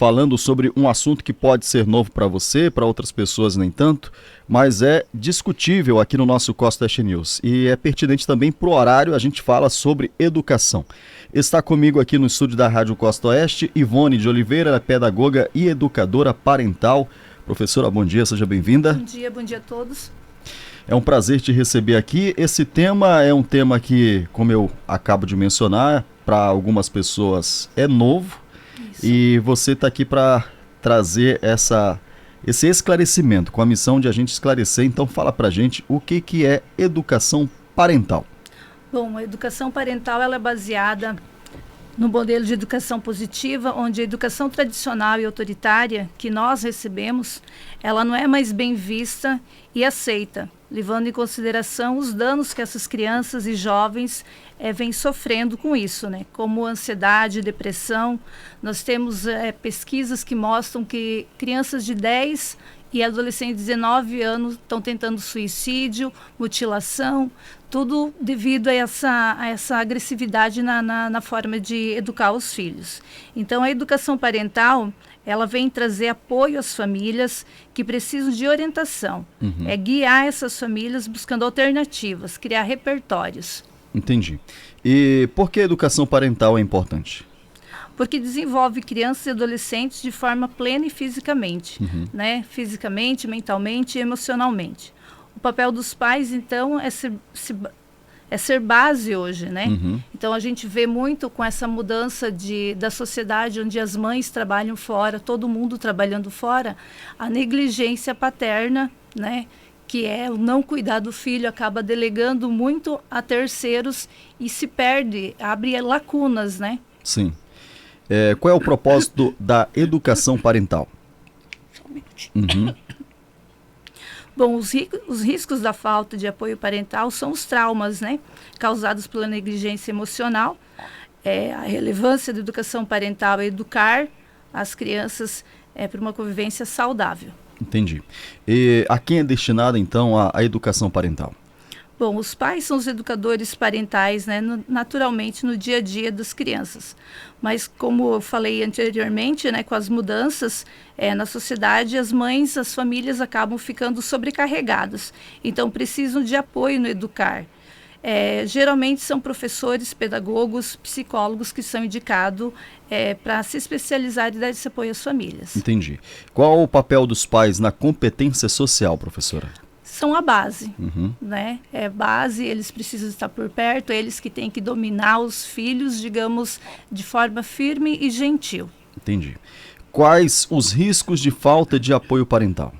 falando sobre um assunto que pode ser novo para você, para outras pessoas nem tanto, mas é discutível aqui no nosso Costa Oeste News e é pertinente também para o horário. A gente fala sobre educação. Está comigo aqui no estúdio da Rádio Costa Oeste Ivone de Oliveira, ela é pedagoga e educadora parental. Professora, bom dia, seja bem-vinda. Bom dia a todos. É um prazer te receber aqui. Esse tema é um tema que, como eu acabo de mencionar, para algumas pessoas é novo. Isso. E você está aqui para trazer esse esclarecimento, com a missão de a gente esclarecer. Então fala para a gente o que é educação parental. Bom, a educação parental ela é baseada no modelo de educação positiva, onde a educação tradicional e autoritária que nós recebemos, ela não é mais bem vista e aceita, levando em consideração os danos que essas crianças e jovens vêm sofrendo com isso, né? Como ansiedade, depressão. Nós temos pesquisas que mostram que crianças de 10 e adolescentes de 19 anos estão tentando suicídio, mutilação, tudo devido a essa agressividade na forma de educar os filhos. Então, a educação parental, ela vem trazer apoio às famílias que precisam de orientação. É guiar essas famílias buscando alternativas, criar repertórios. Entendi. E por que a educação parental é importante? Porque desenvolve crianças e adolescentes de forma plena e fisicamente, né? Fisicamente, mentalmente e emocionalmente. O papel dos pais, então, é ser base hoje, né? Então, a gente vê muito com essa mudança da sociedade, onde as mães trabalham fora, todo mundo trabalhando fora, a negligência paterna, né? Que é o não cuidar do filho, acaba delegando muito a terceiros e se perde, abre lacunas, né? Sim. Qual é o propósito da educação parental? Só um minutinho. Bom, os riscos da falta de apoio parental são os traumas, né? Causados pela negligência emocional. A relevância da educação parental é educar as crianças para uma convivência saudável. Entendi. E a quem é destinada, então, a educação parental? Bom, os pais são os educadores parentais, né, naturalmente no dia a dia das crianças. Mas como eu falei anteriormente, né, com as mudanças na sociedade, as mães, as famílias acabam ficando sobrecarregadas. Então precisam de apoio no educar. Geralmente são professores, pedagogos, psicólogos que são indicados para se especializar e dar esse apoio às famílias. Entendi. Qual o papel dos pais na competência social, professora? São a base, né? Base, eles precisam estar por perto, eles que têm que dominar os filhos, digamos, de forma firme e gentil. Entendi. Quais os riscos de falta de apoio parental?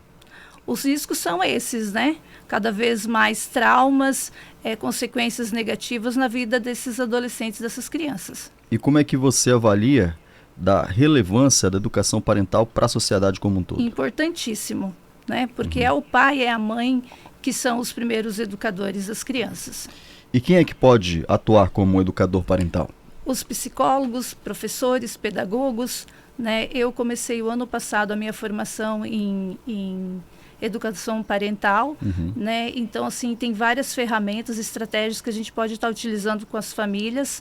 Os riscos são esses, né? Cada vez mais traumas, consequências negativas na vida desses adolescentes, dessas crianças. E como é que você avalia da relevância da educação parental para a sociedade como um todo? Importantíssimo. Né? Porque é o pai e a mãe que são os primeiros educadores das crianças. E quem é que pode atuar como educador parental? Os psicólogos, professores, pedagogos, né? Eu comecei o ano passado a minha formação em educação parental, né? Então, assim, tem várias ferramentas, estratégias que a gente pode estar utilizando com as famílias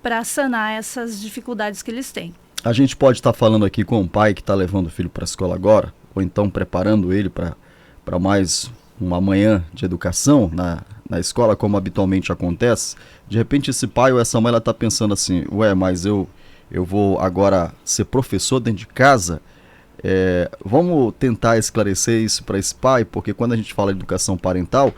para sanar essas dificuldades que eles têm. A gente pode estar falando aqui com um pai que está levando o filho para a escola agora, ou então preparando ele para mais uma manhã de educação na escola, como habitualmente acontece. De repente esse pai ou essa mãe está pensando assim, mas eu vou agora ser professor dentro de casa? Vamos tentar esclarecer isso para esse pai, porque quando a gente fala de educação parental,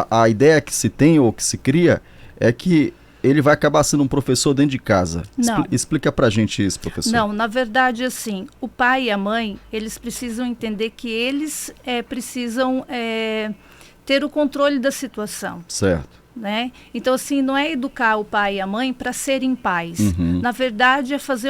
a ideia que se tem ou que se cria é que ele vai acabar sendo um professor dentro de casa. Explica pra gente isso, professor. Não, na verdade, assim, o pai e a mãe, eles precisam entender que eles precisam ter o controle da situação. Certo. Né? Então, assim, não é educar o pai e a mãe para serem pais. Na verdade, é fazer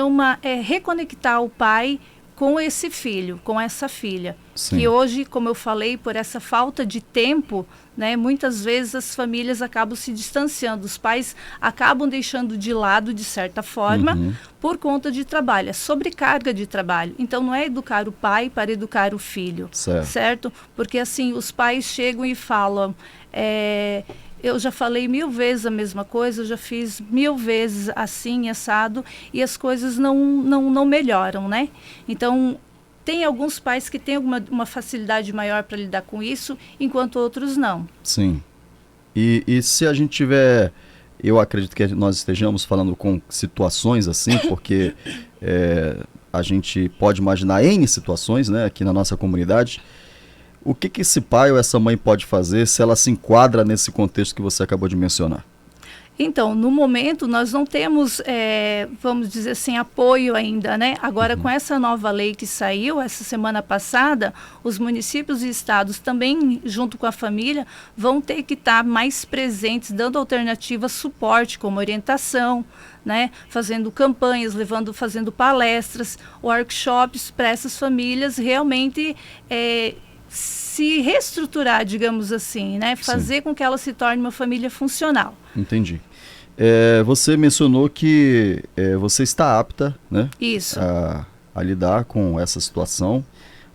reconectar o pai com esse filho, com essa filha. Sim. Que hoje, como eu falei, por essa falta de tempo, né, muitas vezes as famílias acabam se distanciando, os pais acabam deixando de lado, de certa forma, por conta de trabalho, é sobrecarga de trabalho. Então, não é educar o pai para educar o filho, certo? Porque, assim, os pais chegam e falam, eu já falei 1000 vezes a mesma coisa, eu já fiz 1000 vezes assim, assado, e as coisas não melhoram, né? Então, tem alguns pais que têm uma facilidade maior para lidar com isso, enquanto outros não. Sim. E se a gente tiver... Eu acredito que nós estejamos falando com situações assim, porque a gente pode imaginar N situações, né, aqui na nossa comunidade. O que esse pai ou essa mãe pode fazer se ela se enquadra nesse contexto que você acabou de mencionar? Então, no momento, nós não temos, vamos dizer assim, apoio ainda, né? Agora, com essa nova lei que saiu essa semana passada, os municípios e estados também, junto com a família, vão ter que estar mais presentes, dando alternativas, suporte, como orientação, né? Fazendo campanhas, fazendo palestras, workshops para essas famílias realmente se reestruturar, digamos assim, né? Fazer com que ela se torne uma família funcional. Entendi. Você mencionou que você está apta, né, Isso. a lidar com essa situação,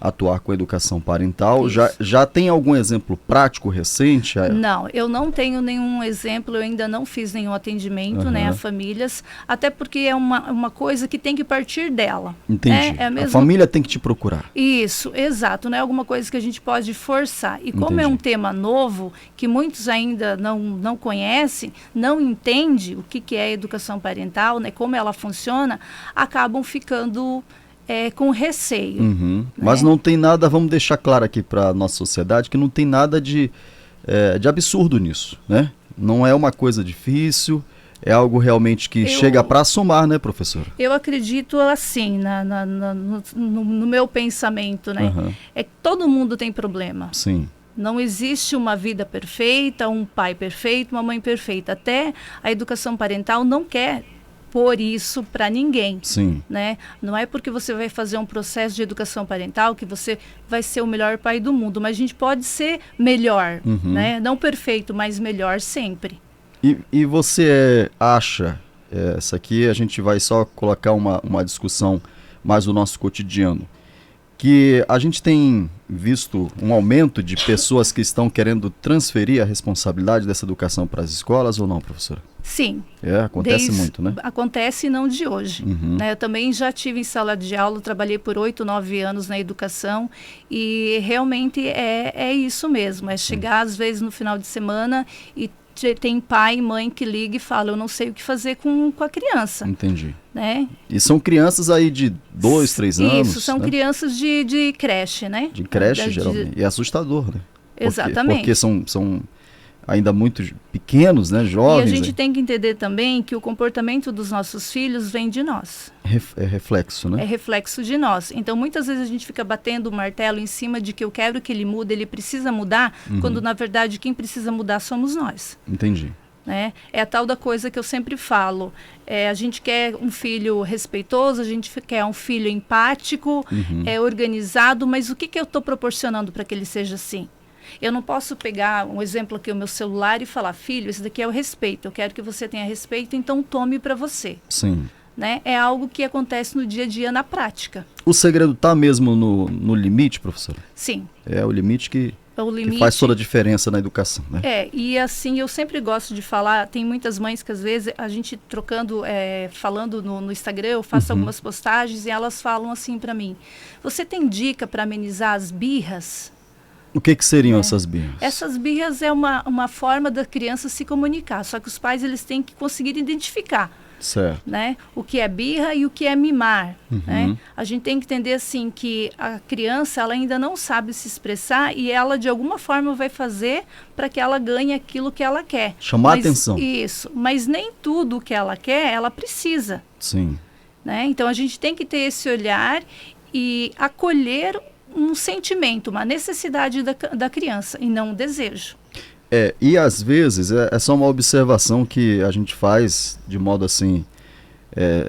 atuar com a educação parental. Já tem algum exemplo prático recente? Não, eu não tenho nenhum exemplo, eu ainda não fiz nenhum atendimento, né, a famílias, até porque é uma coisa que tem que partir dela. Entendi. Né? A família tem que te procurar. Isso, exato, não é alguma coisa que a gente pode forçar. E como é um tema novo, que muitos ainda não conhecem, não entendem o que é a educação parental, né, como ela funciona, acabam ficando... com receio. Né? Mas não tem nada, vamos deixar claro aqui para a nossa sociedade, que não tem nada de absurdo nisso, né? Não é uma coisa difícil, é algo realmente que chega para somar, né, professora? Eu acredito assim, no meu pensamento, né? É que todo mundo tem problema. Sim. Não existe uma vida perfeita, um pai perfeito, uma mãe perfeita. Até a educação parental não quer por isso para ninguém. Sim. Né? Não é porque você vai fazer um processo de educação parental que você vai ser o melhor pai do mundo, mas a gente pode ser melhor, né? Não perfeito, mas melhor sempre. E você acha, essa aqui a gente vai só colocar uma discussão mais do nosso cotidiano, que a gente tem visto um aumento de pessoas que estão querendo transferir a responsabilidade dessa educação para as escolas ou não, professora? Sim. Acontece muito, né? Acontece não de hoje. Né? Eu também já tive em sala de aula, trabalhei por 8, 9 anos na educação e realmente é isso mesmo, chegar às vezes no final de semana e tem pai e mãe que liga e fala, eu não sei o que fazer com a criança. Entendi. Né? E são crianças aí de 2, 3 anos? Isso, são crianças de creche, né? De creche, geralmente. E é assustador, né? Exatamente. Porque são ainda muito pequenos, né? Jovens. E a gente tem que entender também que o comportamento dos nossos filhos vem de nós. É reflexo, né? É reflexo de nós. Então, muitas vezes a gente fica batendo o martelo em cima de que eu quero que ele mude, ele precisa mudar, quando na verdade quem precisa mudar somos nós. Entendi. Né? É a tal da coisa que eu sempre falo. A gente quer um filho respeitoso, a gente quer um filho empático, organizado, mas o que eu estou proporcionando para que ele seja assim? Eu não posso pegar um exemplo aqui, o meu celular, e falar, filho, esse daqui é o respeito, eu quero que você tenha respeito, então tome para você. Sim. Né? É algo que acontece no dia a dia, na prática. O segredo está mesmo no limite, professora? Sim. É o limite que faz toda a diferença na educação, né? E assim, eu sempre gosto de falar, tem muitas mães que às vezes a gente trocando, falando no Instagram, eu faço algumas postagens e elas falam assim para mim, você tem dica para amenizar as birras? O que seriam essas birras? Essas birras é uma forma da criança se comunicar, só que os pais eles têm que conseguir identificar. Certo. Né? O que é birra e o que é mimar. Né? A gente tem que entender assim que a criança ela ainda não sabe se expressar e ela de alguma forma vai fazer para que ela ganhe aquilo que ela quer. Chamar a atenção. Isso, mas nem tudo o que ela quer, ela precisa. Sim. Né? Então a gente tem que ter esse olhar e acolher um sentimento, uma necessidade da criança e não um desejo. E às vezes é só uma observação que a gente faz de modo assim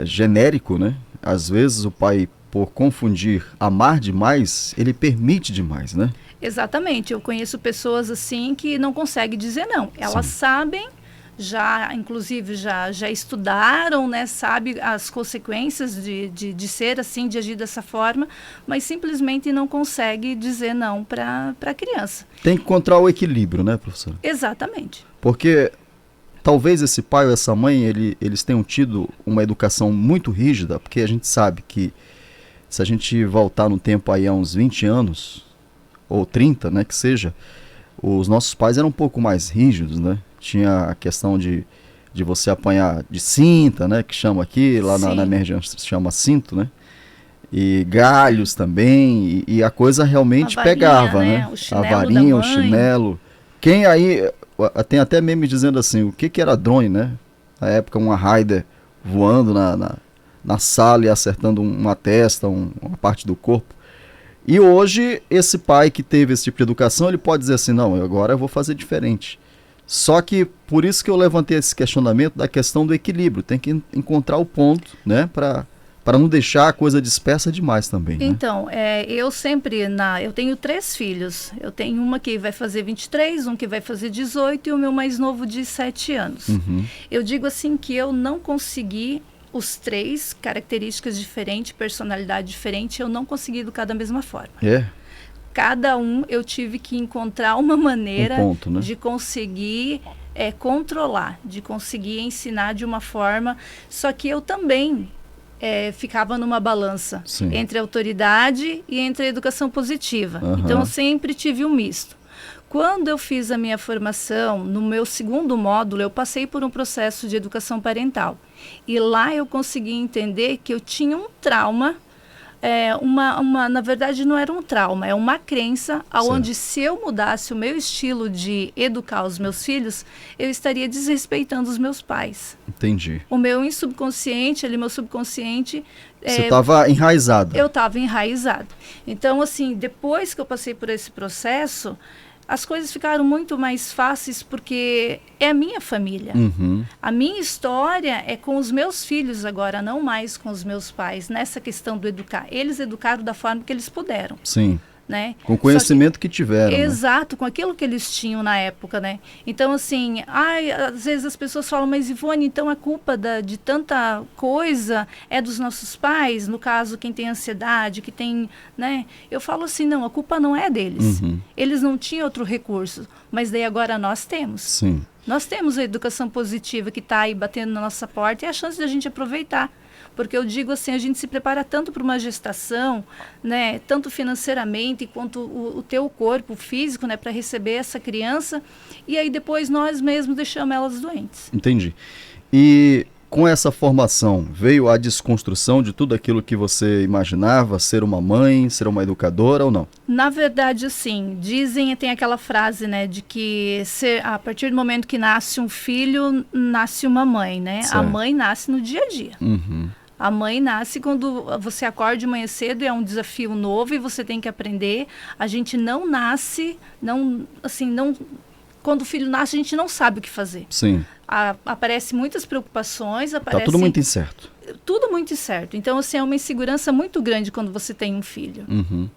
genérico, né? Às vezes o pai, por confundir amar demais, ele permite demais, né? Exatamente, eu conheço pessoas assim que não conseguem dizer não. Elas sabem, inclusive já estudaram, né, sabe as consequências de ser assim, de agir dessa forma, mas simplesmente não consegue dizer não para a criança. Tem que encontrar o equilíbrio, né, professora? Exatamente. Porque talvez esse pai ou essa mãe, eles tenham tido uma educação muito rígida, porque a gente sabe que se a gente voltar no tempo aí há uns 20 anos, ou 30, né, que seja, os nossos pais eram um pouco mais rígidos, né? Tinha a questão de você apanhar de cinta, né? Que chama aqui, lá na emergência se chama cinto, né? E galhos também, e a coisa realmente varinha, pegava, né? A varinha, o chinelo. Quem aí, tem até meme dizendo assim, o que era drone, né? Na época uma Raider voando na sala e acertando uma testa, uma parte do corpo. E hoje, esse pai que teve esse tipo de educação, ele pode dizer assim, não, agora eu vou fazer diferente. Só que, por isso que eu levantei esse questionamento da questão do equilíbrio. Tem que encontrar o ponto, né, para não deixar a coisa dispersa demais também. Então, eu sempre, eu tenho 3 filhos. Eu tenho uma que vai fazer 23, um que vai fazer 18 e o meu mais novo de 7 anos. Uhum. Eu digo assim que eu não consegui... Os 3, características diferentes, personalidade diferente, eu não consegui educar da mesma forma. Cada um eu tive que encontrar uma maneira ponto, né? de conseguir controlar, de conseguir ensinar de uma forma. Só que eu também ficava numa balança entre a autoridade e entre a educação positiva. Uhum. Então eu sempre tive um misto. Quando eu fiz a minha formação, no meu segundo módulo, eu passei por um processo de educação parental. E lá eu consegui entender que eu tinha um trauma, na verdade não era um trauma, é uma crença, onde se eu mudasse o meu estilo de educar os meus filhos, eu estaria desrespeitando os meus pais. Entendi. O meu subconsciente, meu subconsciente... Você estava enraizada. Eu estava enraizada. Então, assim, depois que eu passei por esse processo... As coisas ficaram muito mais fáceis porque é a minha família. Uhum. A minha história é com os meus filhos agora, não mais com os meus pais, nessa questão do educar. Eles educaram da forma que eles puderam. Sim. Né? Com o conhecimento que tiveram. Exato, com aquilo que eles tinham na época, né? Então, assim, às vezes as pessoas falam, mas Ivone, então a culpa de tanta coisa é dos nossos pais, no caso, quem tem ansiedade, que tem, né? Eu falo assim, não, a culpa não é deles. Uhum. Eles não tinham outro recurso, mas daí agora nós temos. Sim. Nós temos a educação positiva que está aí batendo na nossa porta e a chance de a gente aproveitar. Porque eu digo assim, a gente se prepara tanto para uma gestação, né, tanto financeiramente quanto o teu corpo físico, né, para receber essa criança, e aí depois nós mesmos deixamos elas doentes. Entendi. E com essa formação veio a desconstrução de tudo aquilo que você imaginava, ser uma mãe, ser uma educadora ou não? Na verdade, sim. Tem aquela frase, né, de que a partir do momento que nasce um filho, nasce uma mãe, né? Certo. A mãe nasce no dia a dia. Uhum. A mãe nasce quando você acorda de manhã cedo, é um desafio novo e você tem que aprender. A gente não nasce, quando o filho nasce, a gente não sabe o que fazer. Sim. Aparecem muitas preocupações. Tá tudo muito incerto. Tudo muito incerto. Então, assim, é uma insegurança muito grande quando você tem um filho. Uhum.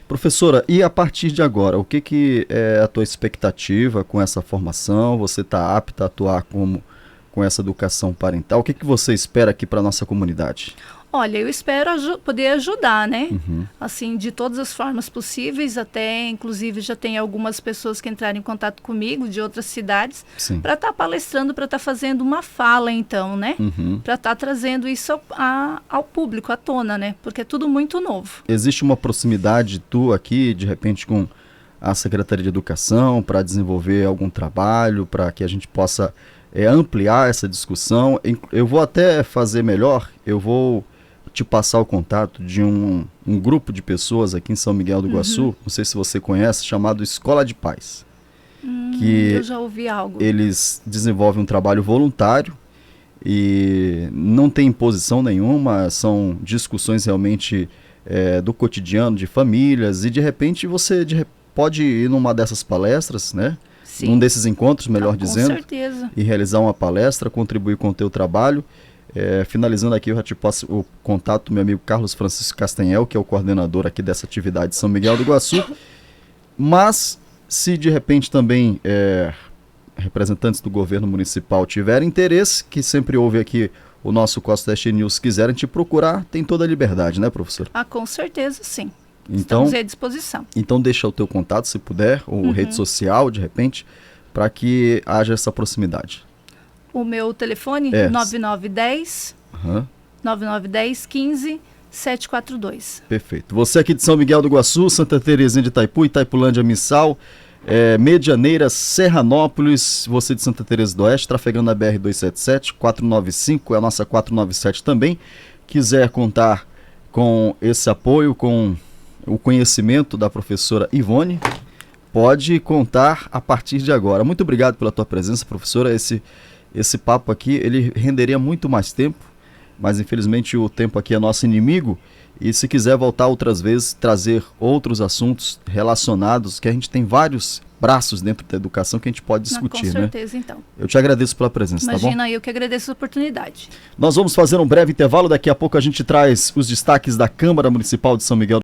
Professora, e a partir de agora, o que é a tua expectativa com essa formação? Você está apta a atuar com essa educação parental? O que você espera aqui para a nossa comunidade? Olha, eu espero poder ajudar, né? Uhum. Assim, de todas as formas possíveis, até, inclusive, já tem algumas pessoas que entraram em contato comigo, de outras cidades, para estar palestrando, para estar fazendo uma fala, então, né? Uhum. Para estar trazendo isso ao público, à tona, né? Porque é tudo muito novo. Existe uma proximidade tua aqui, de repente, com a Secretaria de Educação, para desenvolver algum trabalho, para que a gente possa ampliar essa discussão? Eu vou até fazer melhor, eu vou te passar o contato de um grupo de pessoas aqui em São Miguel do Iguaçu, não sei se você conhece, chamado Escola de Paz. Que eu já ouvi algo. Eles desenvolvem um trabalho voluntário e não tem imposição nenhuma, são discussões realmente do cotidiano de famílias, e de repente você pode ir numa dessas palestras, né? Sim. Num desses encontros, melhor dizendo, com certeza. E realizar uma palestra, contribuir com o teu trabalho. Finalizando aqui, eu já te passo o contato do meu amigo Carlos Francisco Castanhel, que é o coordenador aqui dessa atividade de São Miguel do Iguaçu. Mas, se de repente também representantes do governo municipal tiverem interesse, que sempre houve aqui o nosso Costa Oeste News, quiserem te procurar, tem toda a liberdade, né, professor? Com certeza, sim. Então, estamos à disposição. Então deixa o teu contato, se puder, ou rede social, de repente, para que haja essa proximidade. O meu telefone é 9910 15 742. Perfeito. Você aqui de São Miguel do Iguaçu, Santa Terezinha de Itaipu, Itaipulândia, Missal, Medianeira, Serranópolis, você de Santa Teresa do Oeste, trafegando na BR-277, 495, é a nossa 497 também. Quiser contar com esse apoio, com o conhecimento da professora Ivone, pode contar a partir de agora. Muito obrigado pela tua presença, professora. Esse papo aqui, ele renderia muito mais tempo, mas infelizmente o tempo aqui é nosso inimigo. E se quiser voltar outras vezes, trazer outros assuntos relacionados, que a gente tem vários braços dentro da educação que a gente pode discutir, com certeza, né? Então. Eu te agradeço pela presença, Imagina, tá bom? eu que agradeço a oportunidade. Nós vamos fazer um breve intervalo, daqui a pouco a gente traz os destaques da Câmara Municipal de São Miguel